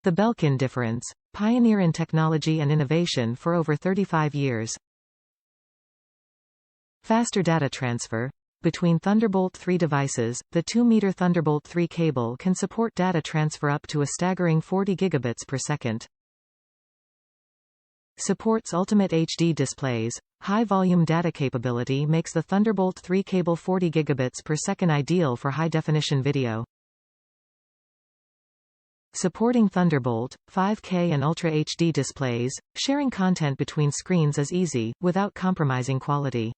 The Belkin Difference, pioneer in technology and innovation for over 35 years. Faster data transfer. Between Thunderbolt 3 devices, the 2-meter Thunderbolt 3 cable can support data transfer up to a staggering 40 gigabits per second. Supports Ultimate HD displays. High-volume data capability makes the Thunderbolt 3 cable 40 gigabits per second ideal for high-definition video. Supporting Thunderbolt, 5K and Ultra HD displays, sharing content between screens is easy, without compromising quality.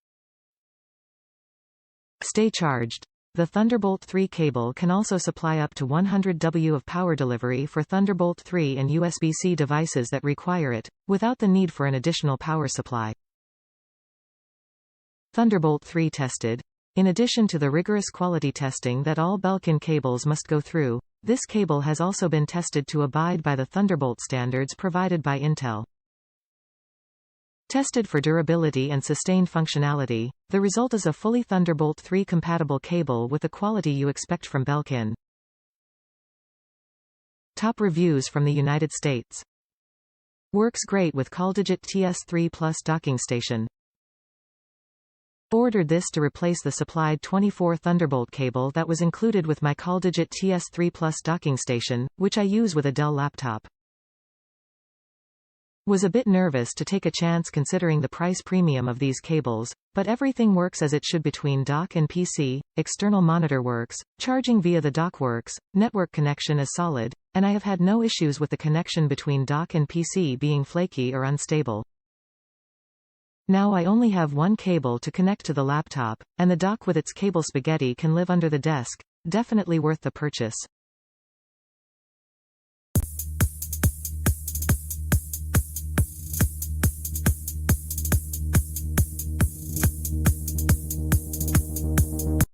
Stay charged. The Thunderbolt 3 cable can also supply up to 100 W of power delivery for Thunderbolt 3 and USB-C devices that require it, without the need for an additional power supply. Thunderbolt 3 tested. In addition to the rigorous quality testing that all Belkin cables must go through, this cable has also been tested to abide by the Thunderbolt standards provided by Intel. Tested for durability and sustained functionality, the result is a fully Thunderbolt 3 compatible cable with the quality you expect from Belkin. Top reviews from the United States. Works great with CallDigit TS3 Plus docking station. Ordered this to replace the supplied 24 Thunderbolt cable that was included with my CallDigit TS3 Plus docking station, which I use with a Dell laptop. Was a bit nervous to take a chance considering the price premium of these cables, but everything works as it should between dock and PC, external monitor works, charging via the dock works, network connection is solid, and I have had no issues with the connection between dock and PC being flaky or unstable. Now I only have one cable to connect to the laptop, and the dock with its cable spaghetti can live under the desk, definitely worth the purchase.